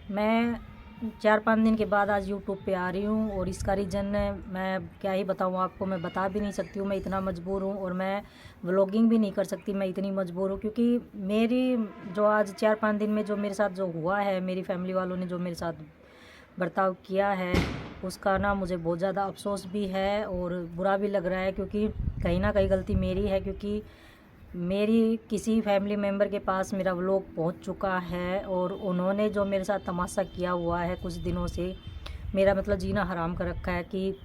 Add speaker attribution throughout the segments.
Speaker 1: मैं 4-5 दिन के बाद आज यूट्यूब पे आ रही हूँ और इसका रीज़न मैं क्या ही बताऊँ आपको, मैं बता भी नहीं सकती हूँ। मैं इतना मजबूर हूँ और मैं व्लॉगिंग भी नहीं कर सकती, मैं इतनी मजबूर हूँ क्योंकि मेरी जो आज 4-5 दिन में जो मेरे साथ जो हुआ है, मेरी फैमिली वालों ने जो मेरे साथ बर्ताव किया है, उसका ना मुझे बहुत ज़्यादा अफसोस भी है और बुरा भी लग रहा है क्योंकि कहीं ना कहीं गलती मेरी है। क्योंकि मेरी किसी फैमिली मेम्बर के पास मेरा व्लॉग पहुंच चुका है और उन्होंने जो मेरे साथ तमाशा किया हुआ है कुछ दिनों से, मेरा मतलब जीना हराम कर रखा है कि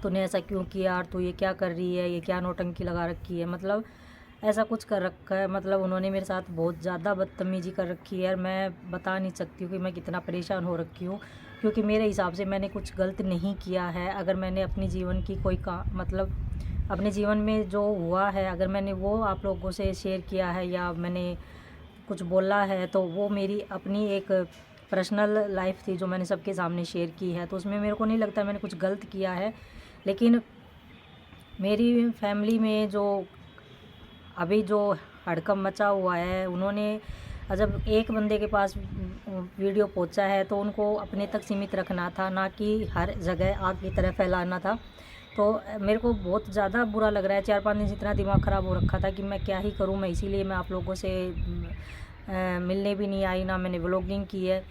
Speaker 1: तूने ऐसा क्यों किया और तू ये क्या कर रही है, ये क्या नौटंकी लगा रखी है, मतलब ऐसा कुछ कर रखा है। मतलब उन्होंने मेरे साथ बहुत ज़्यादा बदतमीज़ी कर रखी है और मैं बता नहीं सकती हूँ कि मैं कितना परेशान हो रखी हूँ। क्योंकि मेरे हिसाब से मैंने कुछ गलत नहीं किया है। अगर मैंने अपनी जीवन की कोई मतलब अपने जीवन में जो हुआ है, अगर मैंने वो आप लोगों से शेयर किया है या मैंने कुछ बोला है, तो वो मेरी अपनी एक पर्सनल लाइफ थी जो मैंने सबके सामने शेयर की है। तो उसमें मेरे को नहीं लगता मैंने कुछ गलत किया है। लेकिन मेरी फैमिली में जो अभी जो हड़कंप मचा हुआ है, उन्होंने जब एक बंदे के पास वीडियो पहुंचा है तो उनको अपने तक सीमित रखना था, ना कि हर जगह आग की तरह फैलाना था। तो मेरे को बहुत ज़्यादा बुरा लग रहा है। 4-5 दिन से इतना दिमाग ख़राब हो रखा था कि मैं क्या ही करूं। मैं इसीलिए मैं आप लोगों से मिलने भी नहीं आई, ना मैंने व्लॉगिंग की है।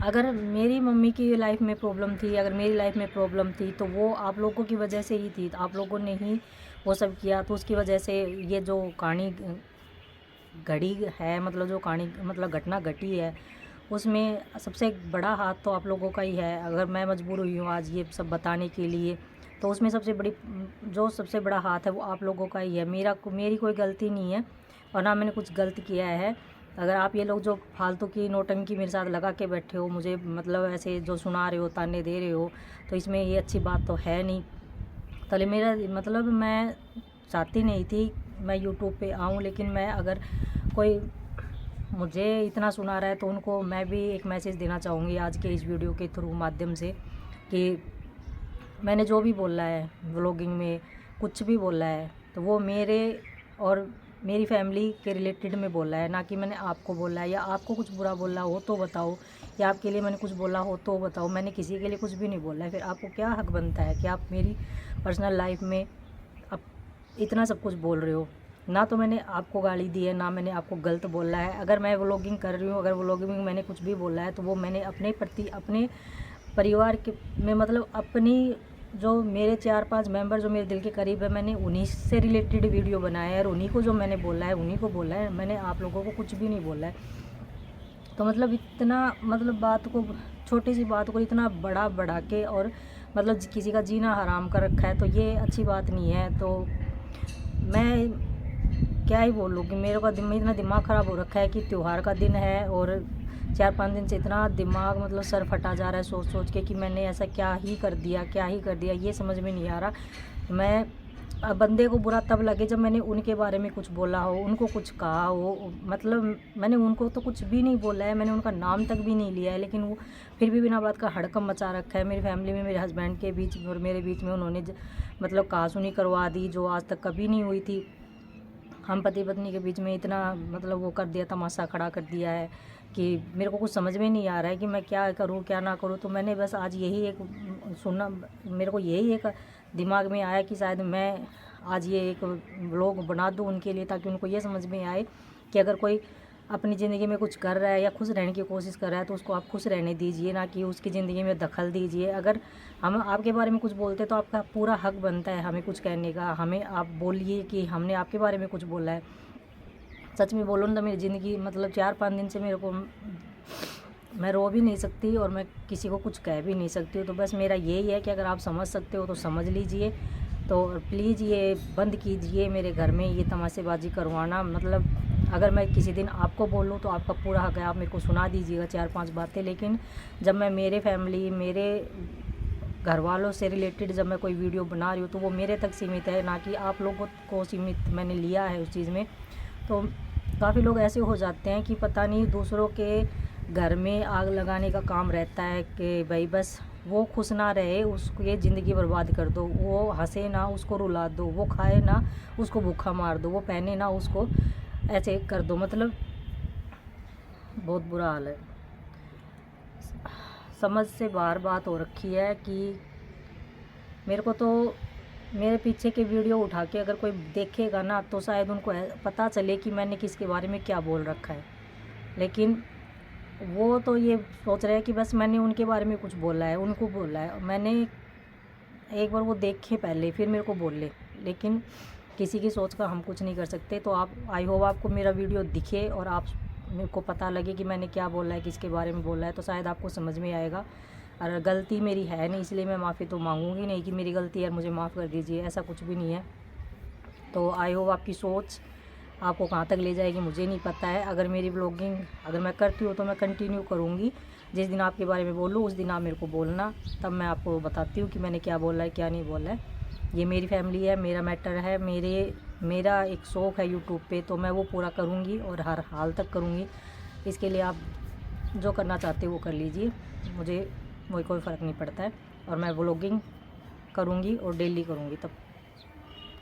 Speaker 1: अगर मेरी मम्मी की लाइफ में प्रॉब्लम थी, अगर मेरी लाइफ में प्रॉब्लम थी, तो वो आप लोगों की वजह से ही थी। आप लोगों ने ही वो सब किया, तो उसकी वजह से ये जो कहानी घड़ी है, मतलब जो कहानी मतलब घटना घटी है, उसमें सबसे बड़ा हाथ तो आप लोगों का ही है। अगर मैं मजबूर हुई हूँ आज ये सब बताने के लिए, तो उसमें सबसे बड़ा हाथ है वो आप लोगों का ही है। मेरी कोई गलती नहीं है और ना मैंने कुछ गलत किया है। अगर आप ये लोग जो फालतू की नौटंकी मेरे साथ लगा के बैठे हो, मुझे मतलब ऐसे जो सुना रहे हो, ताने दे रहे हो, तो इसमें ये अच्छी बात तो है नहीं। तले मेरा मतलब मैं चाहती नहीं थी मैं यूट्यूब पे आऊँ, लेकिन मैं अगर कोई मुझे इतना सुना रहा है तो उनको मैं भी एक मैसेज देना चाहूँगी आज के इस वीडियो के थ्रू माध्यम से कि मैंने जो भी बोला है व्लॉगिंग में, कुछ भी बोला है, तो वो मेरे और मेरी फैमिली के रिलेटेड में बोला है, ना कि मैंने आपको बोला है। या आपको कुछ बुरा बोला हो तो बताओ, या आपके लिए मैंने कुछ बोला हो तो बताओ। मैंने किसी के लिए कुछ भी नहीं बोला है। फिर आपको क्या हक बनता है कि आप मेरी पर्सनल लाइफ में अब इतना सब कुछ बोल रहे हो। ना तो मैंने आपको गाली दी है, ना मैंने आपको गलत बोला है। अगर मैं व्लॉगिंग कर रही हूँ, अगर व्लॉगिंग में मैंने कुछ भी बोला है, तो वो मैंने अपने प्रति, अपने परिवार के में, मतलब अपनी जो मेरे 4-5 मेंबर जो मेरे दिल के करीब है, मैंने उन्हीं से रिलेटेड वीडियो बनाया है और उन्हीं को जो मैंने बोला है उन्हीं को बोला है। मैंने आप लोगों को कुछ भी नहीं बोला है। तो मतलब इतना, मतलब बात को, छोटी सी बात को इतना बड़ा बढ़ा के और मतलब किसी का जीना हराम कर रखा है, तो ये अच्छी बात नहीं है। तो मैं क्या ही बोलूँ कि मेरे का इतना दिमाग ख़राब हो रखा है कि त्यौहार का दिन है और 4-5 दिन से इतना दिमाग मतलब सर फटा जा रहा है सोच सोच के कि मैंने ऐसा क्या ही कर दिया, क्या ही कर दिया, ये समझ में नहीं आ रहा। मैं बंदे को बुरा तब लगे जब मैंने उनके बारे में कुछ बोला हो, उनको कुछ कहा हो। मतलब मैंने उनको तो कुछ भी नहीं बोला है, मैंने उनका नाम तक भी नहीं लिया है, लेकिन वो फिर भी बिना बात का हड़कंप मचा रखा है। मेरी फैमिली में, मेरे हस्बैंड के बीच और मेरे बीच में उन्होंने मतलब कहासुनी करवा दी जो आज तक कभी नहीं हुई थी। हम पति पत्नी के बीच में इतना मतलब वो कर दिया, तमाशा खड़ा कर दिया है कि मेरे को कुछ समझ में नहीं आ रहा है कि मैं क्या करूँ क्या ना करूँ। तो मैंने बस आज यही एक सुनना, मेरे को यही एक दिमाग में आया कि शायद मैं आज ये एक व्लॉग बना दूँ उनके लिए, ताकि उनको ये समझ में आए कि अगर कोई अपनी ज़िंदगी में कुछ कर रहा है या खुश रहने की कोशिश कर रहा है, तो उसको आप खुश रहने दीजिए, ना कि उसकी ज़िंदगी में दखल दीजिए। अगर हम आपके बारे में कुछ बोलते तो आपका पूरा हक बनता है हमें कुछ कहने का। हमें आप बोलिए कि हमने आपके बारे में कुछ बोला है। सच में बोलो ना, तो मेरी ज़िंदगी मतलब 4-5 दिन से मेरे को, मैं रो भी नहीं सकती और मैं किसी को कुछ कह भी नहीं सकती हूँ। तो बस मेरा यही है कि अगर आप समझ सकते हो तो समझ लीजिए। तो प्लीज़ ये बंद कीजिए मेरे घर में ये तमाशेबाजी करवाना। मतलब अगर मैं किसी दिन आपको बोलूँ तो आपका पूरा हक है, आप मेरे को सुना दीजिएगा 4-5 बातें। लेकिन जब मैं मेरे फैमिली, मेरे घर वालों से रिलेटेड जब मैं कोई वीडियो बना रही हूँ, तो वो मेरे तक सीमित है, ना कि आप लोगों को सीमित मैंने लिया है उस चीज़ में। तो काफ़ी लोग ऐसे हो जाते हैं कि पता नहीं दूसरों के घर में आग लगाने का काम रहता है कि भाई बस वो खुश ना रहे, उसको ये ज़िंदगी बर्बाद कर दो। वो हंसे ना, उसको रुला दो। वो खाए ना, उसको भूखा मार दो। वो पहने ना, उसको ऐसे कर दो। मतलब बहुत बुरा हाल है। समझ से बाहर बात हो रखी है कि मेरे को तो मेरे पीछे के वीडियो उठा के अगर कोई देखेगा ना तो शायद उनको पता चले कि मैंने किसके बारे में क्या बोल रखा है, लेकिन वो तो ये सोच रहे हैं कि बस मैंने उनके बारे में कुछ बोला है, उनको बोला है। मैंने एक बार वो देखे पहले फिर मेरे को बोले, लेकिन किसी की सोच का हम कुछ नहीं कर सकते। तो आप, आई होप आपको मेरा वीडियो दिखे और आप मेरे को पता लगे कि मैंने क्या बोला है, किसके बारे में बोला है, तो शायद आपको समझ में आएगा। और गलती मेरी है नहीं, इसलिए मैं माफ़ी तो मांगूंगी नहीं कि मेरी गलती है मुझे माफ़ कर दीजिए, ऐसा कुछ भी नहीं है। तो आई होप आपकी सोच आपको कहाँ तक ले जाएगी मुझे नहीं पता है। अगर मेरी ब्लॉगिंग अगर मैं करती हूँ तो मैं कंटिन्यू करूँगी। जिस दिन आपके बारे में बोलूँ उस दिन आप मेरे को बोलना, तब मैं आपको बताती हूँ कि मैंने क्या बोला है क्या नहीं बोला है। ये मेरी फैमिली है, मेरा मैटर है, मेरा एक शौक़ है यूट्यूब पे, तो मैं वो पूरा करूँगी और हर हाल तक करूँगी। इसके लिए आप जो करना चाहते हो वो कर लीजिए, मुझे कोई फ़र्क नहीं पड़ता है। और मैं व्लॉगिंग करूँगी और डेली करूँगी। तब